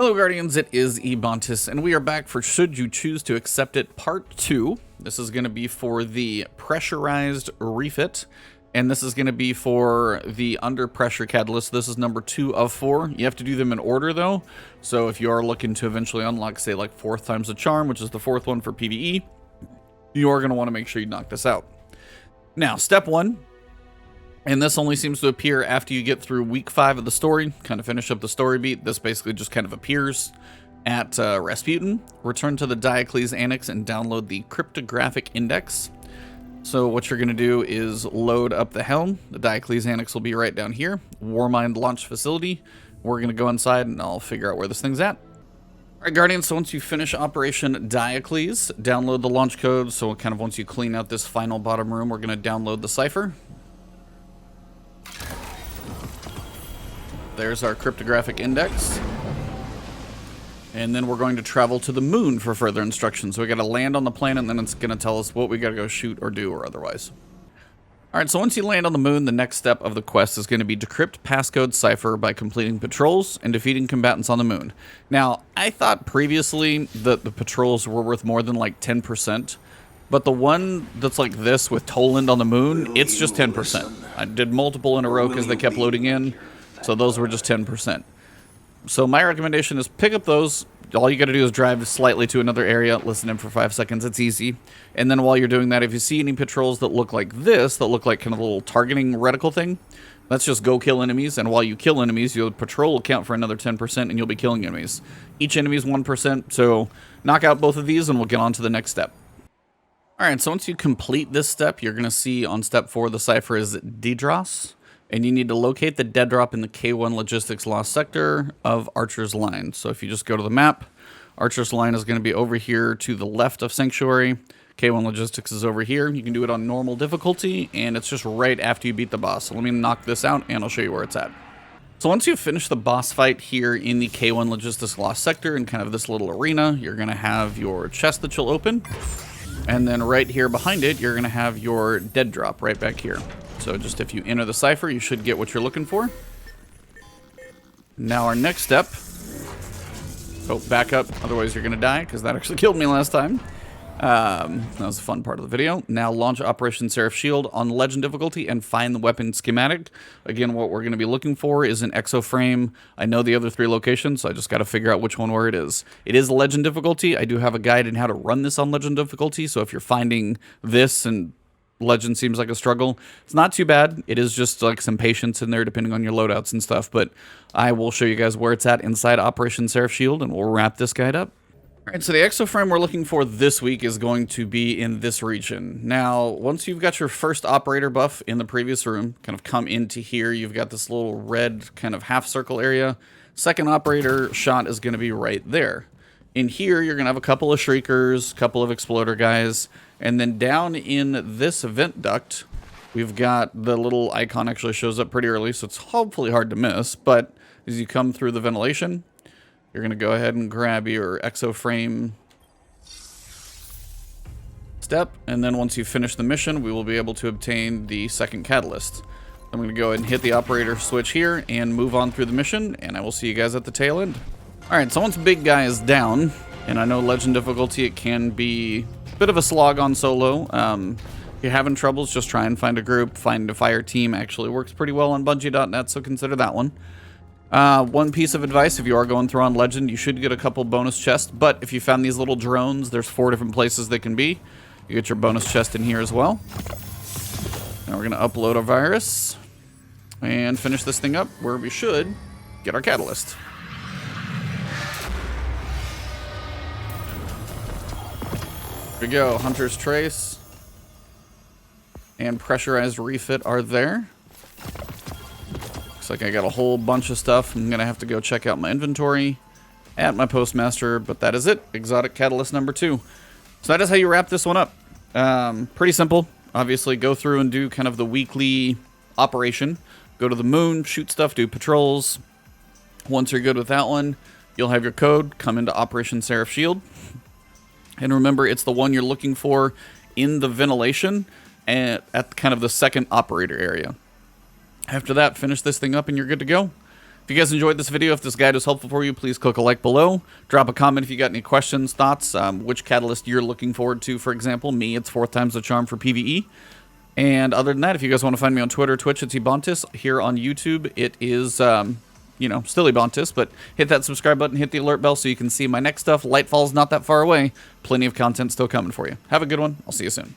Hello Guardians, it is Ebontis, and we are back for Should You Choose to Accept It Part 2. This is going to be for the Pressurized Refit, and this is going to be for the Under Pressure Catalyst. This is number 2 of 4. You have to do them in order though, so if you are looking to eventually unlock, say, like 4th times the charm, which is the 4th one for PvE, you are going to want to make sure you knock this out. Now, step 1. And this only seems to appear after you get through week 5 of the story, kind of finish up the story beat. This basically just kind of appears at Rasputin. Return to the Diocles Annex and download the cryptographic index. So what you're going to do is load up the helm. The Diocles Annex will be right down here. Warmind launch facility. We're going to go inside and I'll figure out where this thing's at. Alright Guardians, so once you finish Operation Diocles, download the launch code. So kind of once you clean out this final bottom room, we're going to download the cipher. There's our cryptographic index. And then we're going to travel to the moon for further instructions. So we got to land on the planet, and then it's going to tell us what we got to go shoot or do or otherwise. Alright, so once you land on the moon, the next step of the quest is going to be decrypt passcode cipher by completing patrols and defeating combatants on the moon. Now, I thought previously that the patrols were worth more than like 10%. But the one that's like this with Toland on the moon, it's just 10%. I did multiple in a row because they kept loading in. So those were just 10%. So my recommendation is pick up those. All you got to do is drive slightly to another area, listen in for 5 seconds. It's easy. And then while you're doing that, if you see any patrols that look like this, that look like kind of a little targeting reticle thing, let's just go kill enemies. And while you kill enemies, your patrol will count for another 10% and you'll be killing enemies. Each enemy is 1%. So knock out both of these and we'll get on to the next step. Alright, so once you complete this step, you're going to see on step 4 the cipher is Didros. And you need to locate the dead drop in the K1 Logistics Lost Sector of Archer's Line. So if you just go to the map, Archer's Line is going to be over here to the left of Sanctuary. K1 Logistics is over here. You can do it on normal difficulty, and it's just right after you beat the boss. So let me knock this out, and I'll show you where it's at. So once you finish the boss fight here in the K1 Logistics Lost Sector in kind of this little arena, you're going to have your chest that you'll open. And then right here behind it, you're going to have your dead drop right back here. So just if you enter the cipher, you should get what you're looking for. Now our next step. Oh, back up. Otherwise you're going to die, because that actually killed me last time. That was a fun part of the video. Now launch Operation Seraph Shield on Legend difficulty and find the weapon schematic. Again, what we're going to be looking for is an exoframe. I know the other 3 locations, so I just got to figure out which one where it is. It is Legend difficulty. I do have a guide in how to run this on Legend difficulty, so if you're finding this and Legend seems like a struggle, it's not too bad. It is just like some patience in there depending on your loadouts and stuff, but I will show you guys where it's at inside Operation Seraph Shield, and we'll wrap this guide up. Alright, so the exoframe we're looking for this week is going to be in this region. Now, once you've got your first operator buff in the previous room, kind of come into here, you've got this little red kind of half circle area. Second operator shot is going to be right there. In here, you're going to have a couple of Shriekers, a couple of Exploder guys, and then down in this vent duct, we've got the little icon actually shows up pretty early, so it's hopefully hard to miss, but as you come through the ventilation, you're going to go ahead and grab your exoframe step, and then once you finish the mission, we will be able to obtain the second catalyst. I'm going to go ahead and hit the operator switch here and move on through the mission, and I will see you guys at the tail end. Alright, so once Big Guy is down, and I know Legend difficulty, it can be a bit of a slog on solo. If you're having troubles, just try and find a group. Find a fire team actually works pretty well on Bungie.net, so consider that one. One piece of advice, if you are going through on Legend, you should get a couple bonus chests, but if you found these little drones, there's 4 different places they can be. You get your bonus chest in here as well. Now we're going to upload a virus and finish this thing up where we should get our catalyst. Here we go, Hunter's Trace and Pressurized Refit are there. Looks like I got a whole bunch of stuff. I'm going to have to go check out my inventory at my postmaster, but that is it. Exotic Catalyst number 2. So that is how you wrap this one up. Pretty simple. Obviously, go through and do kind of the weekly operation. Go to the moon, shoot stuff, do patrols. Once you're good with that one, you'll have your code. Come into Operation Seraph Shield. And remember, it's the one you're looking for in the ventilation at kind of the second operator area. After that, finish this thing up and you're good to go. If you guys enjoyed this video, if this guide was helpful for you, please click a like below. Drop a comment if you got any questions, thoughts, which catalyst you're looking forward to. For example, me, it's 4th time's the charm for PvE. And other than that, if you guys want to find me on Twitter, Twitch, it's Ebontis. Here on YouTube, it is, you know, still Ebontis, but hit that subscribe button, hit the alert bell so you can see my next stuff. Nightfall's not that far away. Plenty of content still coming for you. Have a good one. I'll see you soon.